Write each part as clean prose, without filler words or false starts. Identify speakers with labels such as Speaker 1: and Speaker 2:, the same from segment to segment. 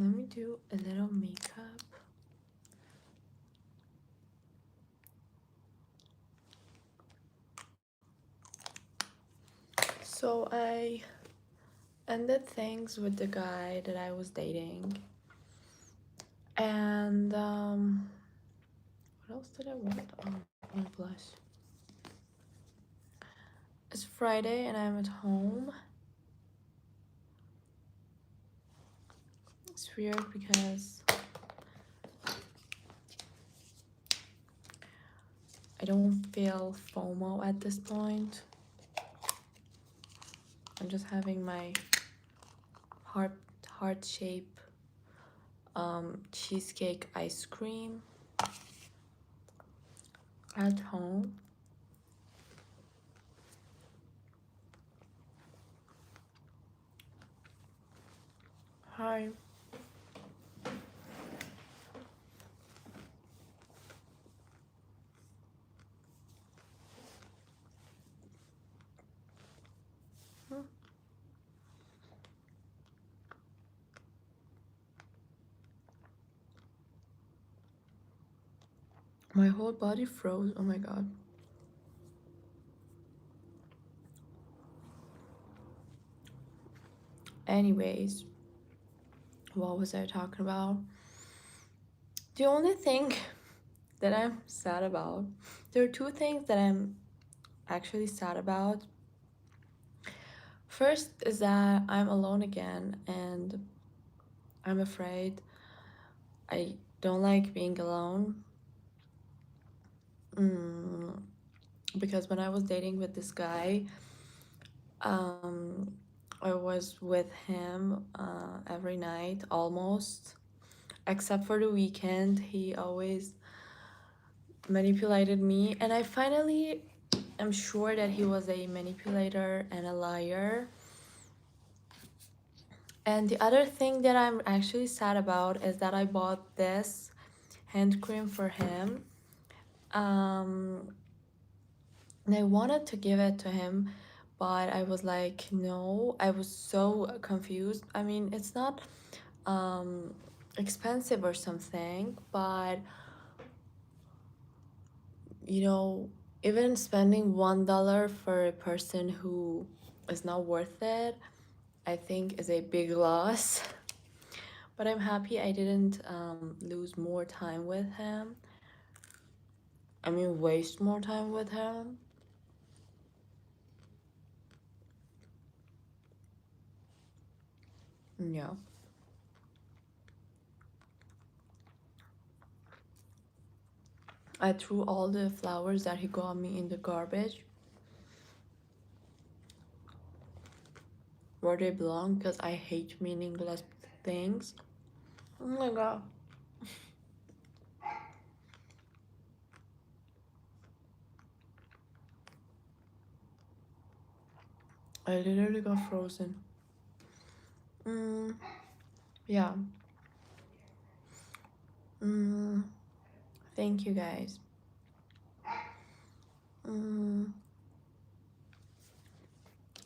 Speaker 1: Let me do a little makeup. So I ended things with the guy that I was dating. And what else did I want? My blush. It's Friday and I'm at home. It's weird because I don't feel FOMO at this point. I'm just having my heart shape cheesecake ice cream at home. Hi. My whole body froze. Oh my god. Anyways, what was I talking about? The only thing that I'm sad about, there are two things that I'm actually sad about. First is that I'm alone again and I'm afraid. I don't like being alone. Because when I was dating with this guy, I was with him every night almost, except for the weekend. He always manipulated me, and I finally am sure that he was a manipulator and a liar. And the other thing that I'm actually sad about is that I bought this hand cream for him. And I wanted to give it to him, but I was like, no. I was so confused. I mean, it's not expensive or something, but you know, even spending $1 for a person who is not worth it, I think is a big loss. But I'm happy I didn't lose more time with him. I mean, waste more time with him. Yeah. I threw all the flowers that he got me in the garbage where they belong because I hate meaningless things. Oh my god. I literally got frozen. Yeah. Thank you guys.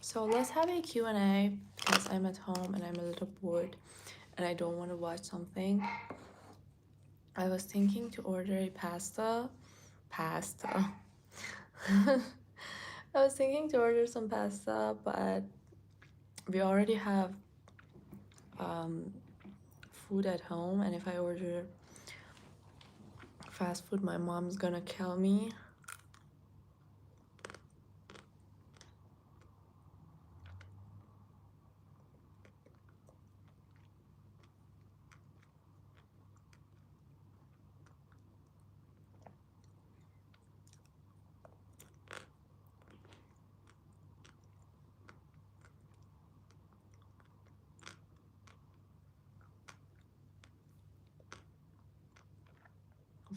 Speaker 1: So let's have a Q&A because I'm at home and I'm a little bored and I don't want to watch something. I was thinking to order a pasta. I was thinking to order some pasta, but we already have food at home, and if I order fast food, my mom's gonna kill me.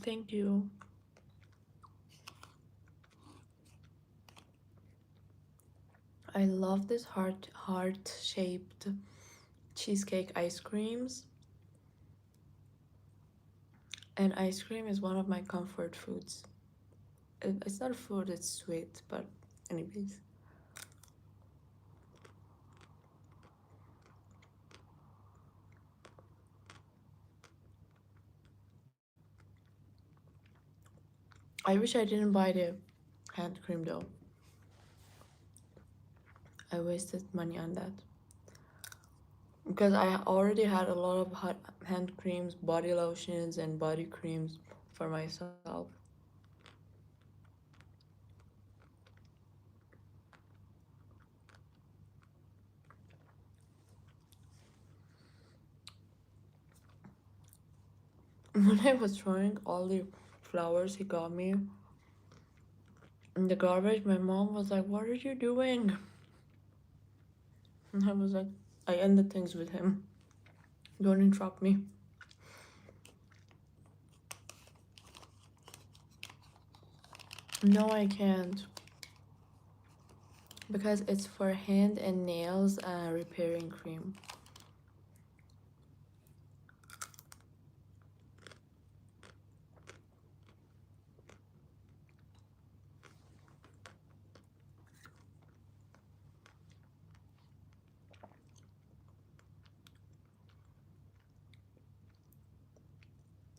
Speaker 1: Thank you. I love this heart-shaped cheesecake ice creams. And ice cream is one of my comfort foods. It's not a food, it's sweet, but anyways. I wish I didn't buy the hand cream though. I wasted money on that. Because I already had a lot of hot hand creams, body lotions, and body creams for myself. When I was throwing all the flowers he got me in the garbage, my mom was like, "What are you doing?" And I was like, "I ended things with him. Don't interrupt me." No, I can't. Because it's for hand and nails repairing cream.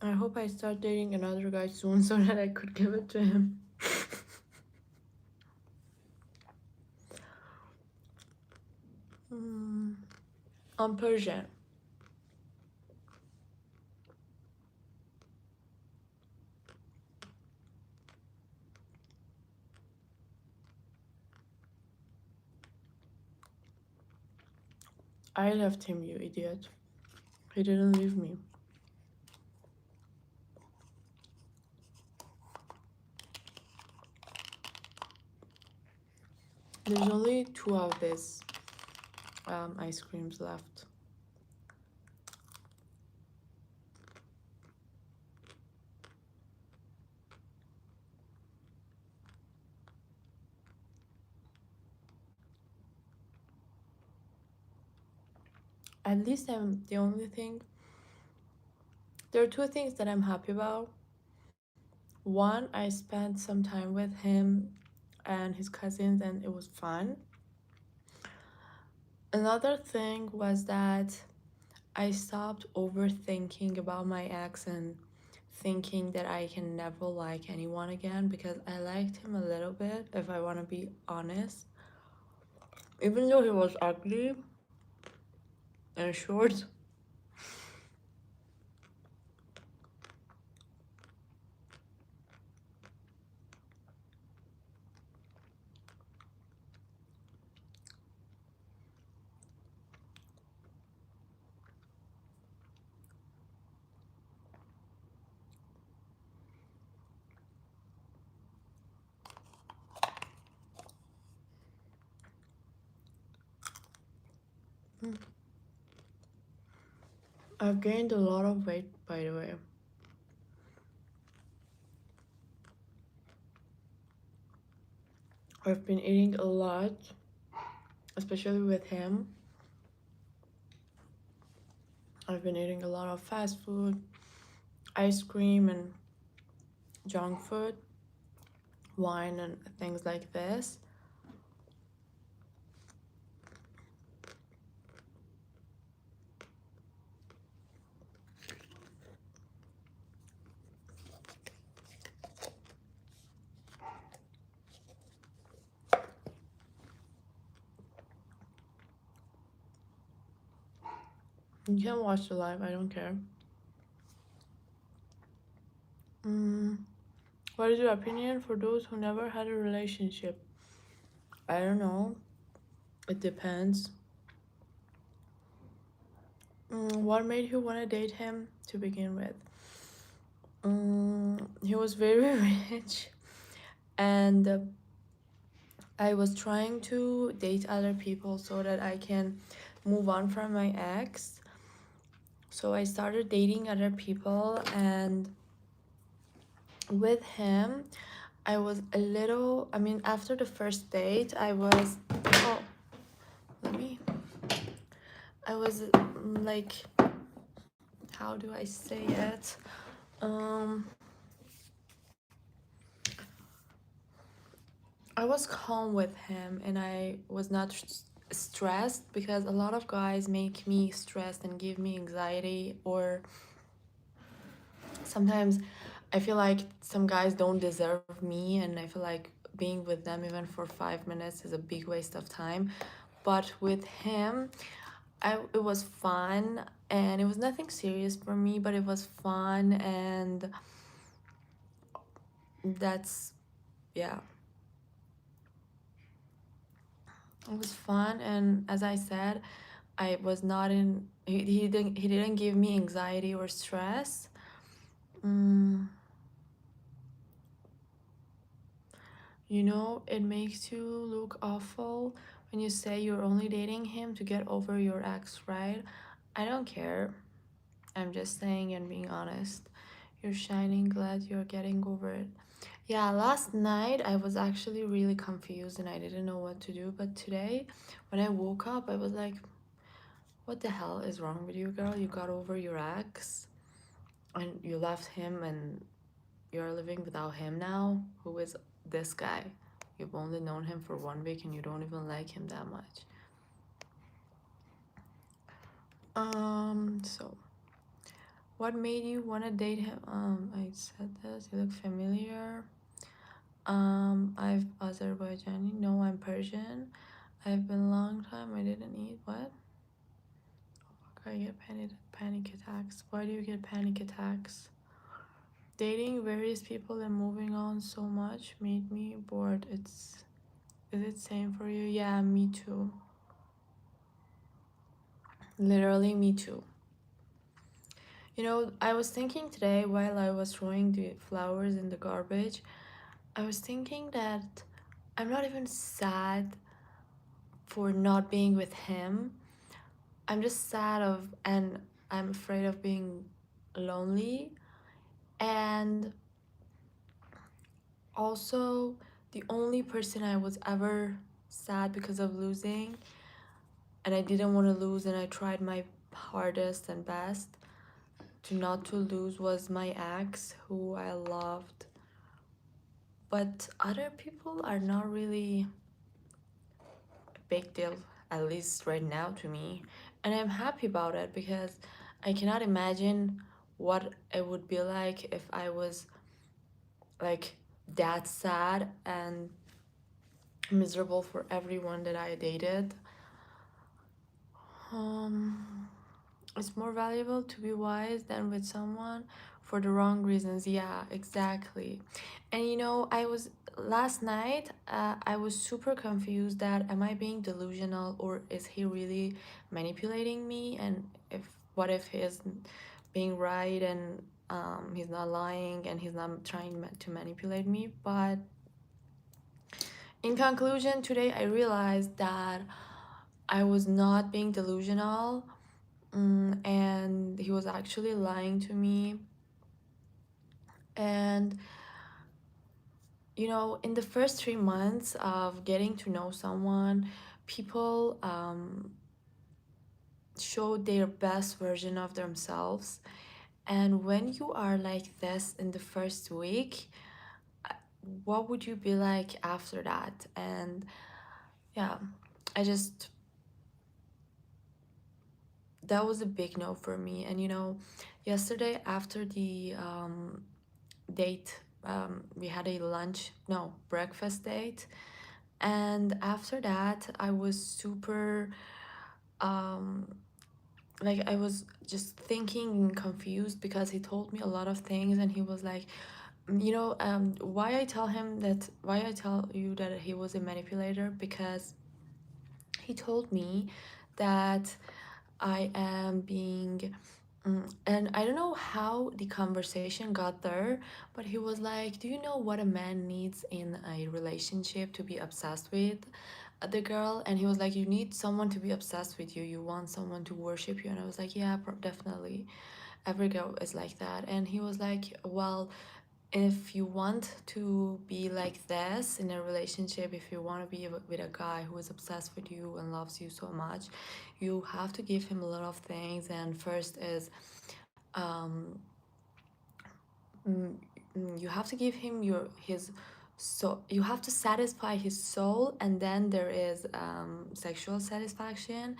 Speaker 1: I hope I start dating another guy soon so that I could give it to him. I'm Persian. I left him, you idiot. He didn't leave me. There's only 2 of these ice creams left. At least I'm the only thing. There are 2 things that I'm happy about. One, I spent some time with him and his cousins, and it was fun. Another thing was that I stopped overthinking about my ex and thinking that I can never like anyone again, because I liked him a little bit, if I want to be honest. Even though he was ugly and short. I've gained a lot of weight, by the way. I've been eating a lot, especially with him. I've been eating a lot of fast food, ice cream, and junk food, wine, and things like this. You can watch the live, I don't care. What is your opinion for those who never had a relationship? I don't know. It depends. What made you want to date him to begin with? He was very rich, and I was trying to date other people so that I can move on from my ex. So I started dating other people, and with him, I was a little, I mean, after the first date, I was, oh, let me, I was like, how do I say it? I was calm with him, and I was not stressed, because a lot of guys make me stressed and give me anxiety, or sometimes I feel like some guys don't deserve me, and I feel like being with them even for 5 minutes is a big waste of time. But with him, it was fun, and it was nothing serious for me, but it was fun, and that's, yeah, it was fun. And as I said, I was not in, he didn't give me anxiety or stress. mm, it makes you look awful when you say you're only dating him to get over your ex, right? I don't care. I'm just saying and being honest. You're shining, glad you're getting over it. Yeah, last night I was actually really confused and I didn't know what to do. But today, when I woke up, I was like, what the hell is wrong with you, girl? You got over your ex and you left him and you're living without him now? Who is this guy? You've only known him for 1 week and you don't even like him that much. So what made you want to date him? I said this. You look familiar. I've Azerbaijani. No, I'm Persian. I've been a long time. I didn't eat. What? I get panic attacks. Why do you get panic attacks? Dating various people and moving on so much made me bored. Is it same for you? Yeah, me too. Literally, me too. I was thinking today while I was throwing the flowers in the garbage, I was thinking that I'm not even sad for not being with him. I'm just sad and I'm afraid of being lonely. And also, the only person I was ever sad because of losing, and I didn't want to lose, and I tried my hardest and best to not to lose, was my ex, who I loved. But other people are not really a big deal, at least right now to me. And I'm happy about it because I cannot imagine what it would be like if I was like that sad and miserable for everyone that I dated. Um, it's more valuable to be wise than with someone for the wrong reasons. Yeah, exactly. And I was last night, I was super confused that am I being delusional or is he really manipulating me? And what if he is being right and he's not lying and he's not trying to manipulate me? But in conclusion, today I realized that I was not being delusional, and he was actually lying to me. And in the first 3 months of getting to know someone, people show their best version of themselves. And when you are like this in the first week, what would you be like after that? And yeah, I just that was a big no for me. And yesterday after the date, we had a breakfast date, and after that I was super um like I was just thinking and confused because he told me a lot of things, and he was like, why I tell you that he was a manipulator, because he told me that I am being, and I don't know how the conversation got there, but he was like, do you know what a man needs in a relationship to be obsessed with the girl? And he was like, you need someone to be obsessed with you. You want someone to worship you. And I was like, yeah, definitely. Every girl is like that. And he was like, well, if you want to be like this in a relationship, if you want to be with a guy who is obsessed with you and loves you so much, you have to give him a lot of things. And first is um mm, you have to give him his, so you have to satisfy his soul, and then there is sexual satisfaction.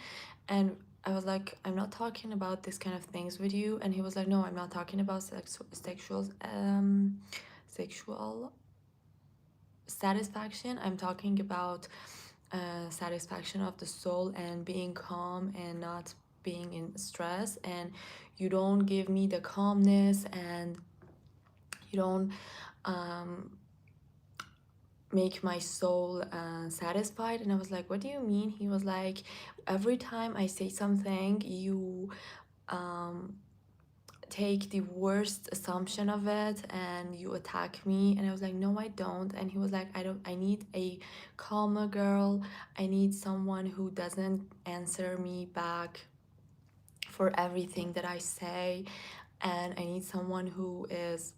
Speaker 1: And I was like, I'm not talking about this kind of things with you. And he was like, no, I'm not talking about sexual satisfaction. I'm talking about satisfaction of the soul and being calm and not being in stress. And you don't give me the calmness, and you don't um, make my soul satisfied. And I was like, what do you mean? He was like, every time I say something, you um, take the worst assumption of it and you attack me. And I was like, no, I don't. And he was like, I need a calmer girl. I need someone who doesn't answer me back for everything that I say. And I need someone who is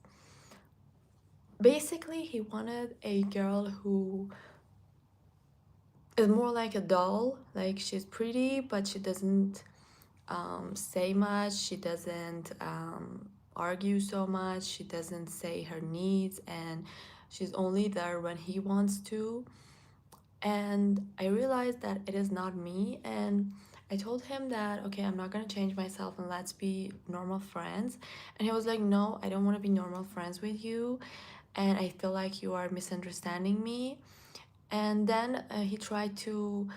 Speaker 1: basically, he wanted a girl who is more like a doll. Like, she's pretty, but she doesn't say much. She doesn't argue so much. She doesn't say her needs, and she's only there when he wants to. And I realized that it is not me. And I told him that, okay, I'm not gonna change myself and let's be normal friends. And he was like, no, I don't want to be normal friends with you. And I feel like you are misunderstanding me. And then he tried to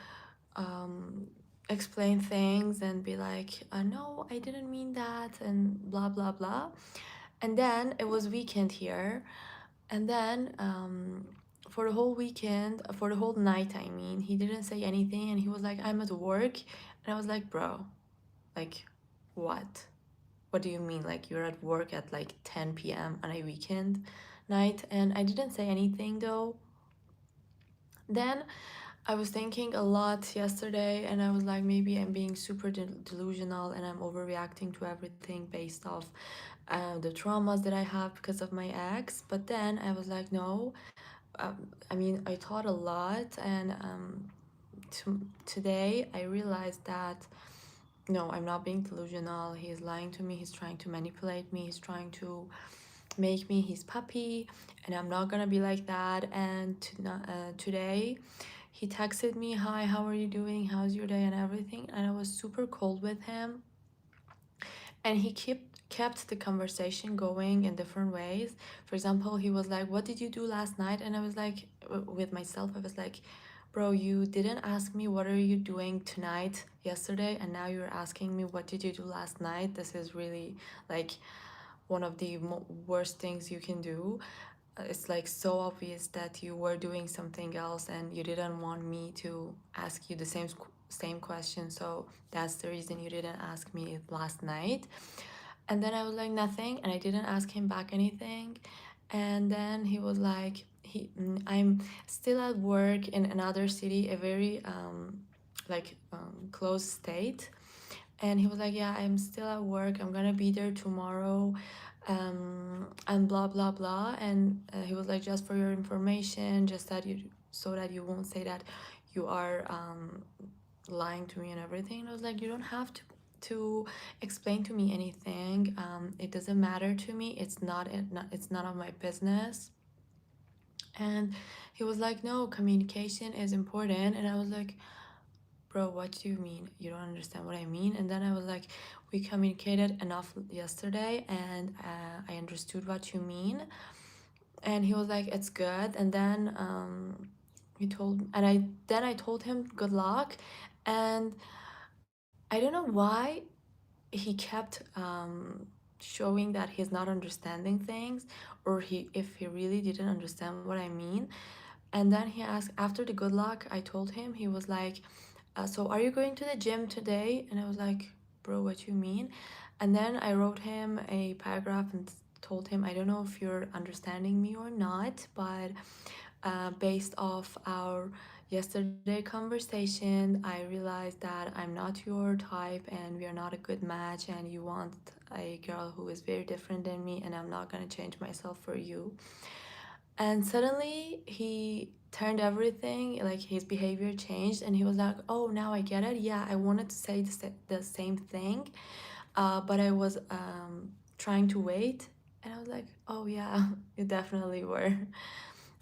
Speaker 1: um, explain things and be like, no, I didn't mean that, and blah, blah, blah. And then it was weekend here. And then for the whole weekend, for the whole night, I mean, he didn't say anything. And he was like, I'm at work. And I was like, bro, like, what? What do you mean? Like, you're at work at like 10 p.m. on a weekend night? And I didn't say anything though. Then I was thinking a lot yesterday, and I was like, maybe I'm being super delusional and I'm overreacting to everything based off the traumas that I have because of my ex. But then I was like, no. I mean, I thought a lot, and today I realized that no, I'm not being delusional. He's lying to me. He's trying to manipulate me. He's trying to make me his puppy, and I'm not gonna be like that. And today he texted me, hi, how are you doing, how's your day and everything. And I was super cold with him, and he kept the conversation going in different ways. For example, he was like, what did you do last night? And I was like, with myself, I was like, bro, you didn't ask me what are you doing tonight yesterday, and now you're asking me what did you do last night. This is really like one of the worst things you can do. It's like so obvious that you were doing something else and you didn't want me to ask you the same question, so that's the reason you didn't ask me last night. And then I was like, nothing, and I didn't ask him back anything. And then he was like, I'm still at work in another city, a very close state. And he was like, yeah, I'm still at work, I'm gonna be there tomorrow, and blah blah blah. And he was like, just for your information, just that you, so that you won't say that you are lying to me and everything. And I was like, you don't have to explain to me anything. It doesn't matter to me. It's none of my business. And he was like, no, communication is important. And I was like, bro, what do you mean? You don't understand what I mean? And then I was like, we communicated enough yesterday, and I understood what you mean. And he was like, it's good. And then I told him good luck. And I don't know why he kept showing that he's not understanding things, or if he really didn't understand what I mean. And then he asked, after the good luck I told him, he was like, so are you going to the gym today? And I was like, bro, what you mean? And then I wrote him a paragraph and told him, I don't know if you're understanding me or not, but based off our yesterday conversation, I realized that I'm not your type and we are not a good match, and you want a girl who is very different than me, and I'm not gonna change myself for you. And suddenly he turned everything, like his behavior changed, and he was like, oh, now I get it. Yeah, I wanted to say the same thing, but I was trying to wait. And I was like, oh, yeah, you definitely were.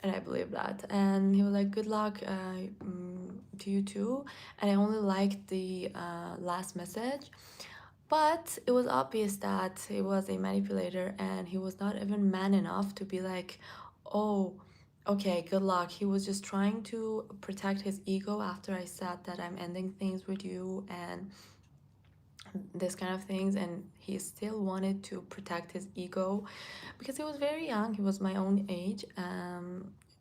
Speaker 1: And I believe that. And he was like, good luck, to you too, and I only liked the last message. But it was obvious that he was a manipulator and he was not even man enough to be like, oh, okay, good luck. He was just trying to protect his ego after I said that I'm ending things with you and this kind of things. And he still wanted to protect his ego because he was very young. He was my own age.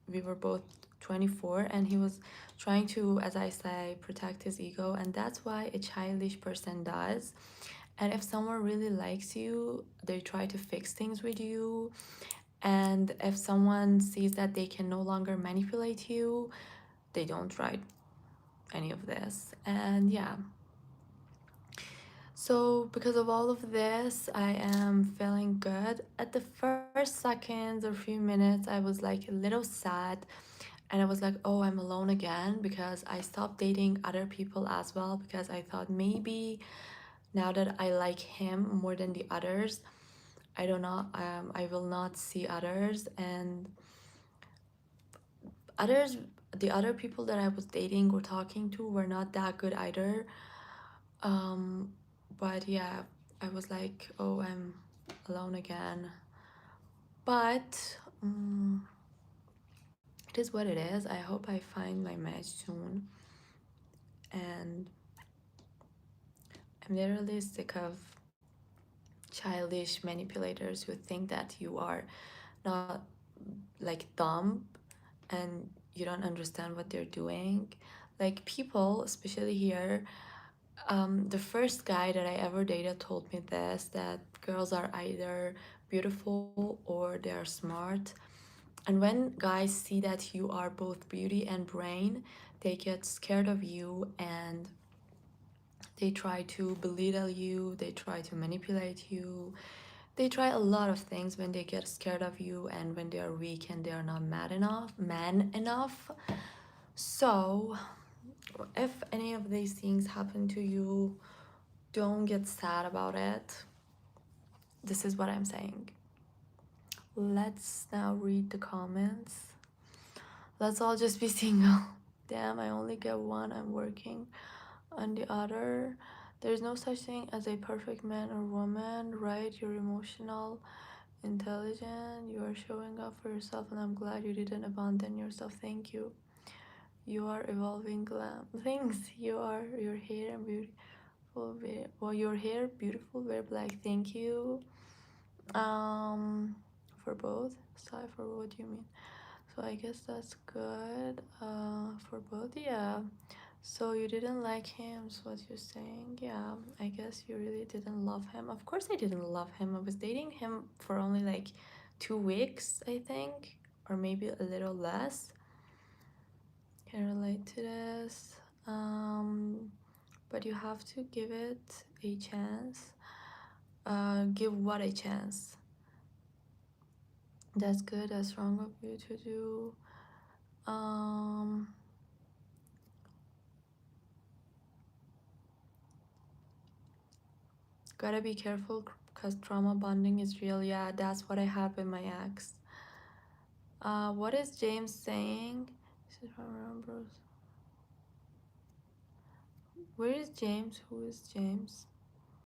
Speaker 1: We were both 24, and he was trying to, as I say, protect his ego. And that's why a childish person does. And if someone really likes you, they try to fix things with you. And if someone sees that they can no longer manipulate you, they don't try any of this. And yeah. So, because of all of this, I am feeling good. At the first seconds or few minutes, I was like a little sad, and I was like, oh, I'm alone again, because I stopped dating other people as well, because I thought maybe now that I like him more than the others, I don't know, I will not see others, and others, the other people that I was dating or talking to were not that good either. Um, but yeah, I was like, oh, I'm alone again. But it is what it is. I hope I find my match soon. And I'm literally sick of childish manipulators who think that you are not like dumb and you don't understand what they're doing. Like people, especially here, the first guy that I ever dated told me this, that girls are either beautiful or they are smart. And when guys see that you are both beauty and brain, they get scared of you and they try to belittle you, they try to manipulate you. They try a lot of things when they get scared of you and when they are weak and they are not man enough. So, if any of these things happen to you, don't get sad about it. This is what I'm saying. Let's now read the comments. Let's all just be single. Damn, I only get one. I'm working on the other. There's no such thing as a perfect man or woman, right? You're emotional, intelligent, you are showing up for yourself, and I'm glad you didn't abandon yourself. Thank you. You are evolving glam. Thanks. You are your hair and beautiful. Well, your hair beautiful, very black. Thank you. Um, for both. Sorry, for what do you mean? So I guess that's good. For both, yeah. So you didn't like him, is what you're saying? Yeah, I guess you really didn't love him. Of course I didn't love him. I was dating him for only like 2 weeks, I think, or maybe a little less. Can relate to this. But you have to give it a chance. Give what a chance? That's good. That's wrong of you to do. Um, Gotta be careful because trauma bonding is real. Yeah, that's what I had with my ex. What is James saying? This is from Ambrose. Where is James? Who is James?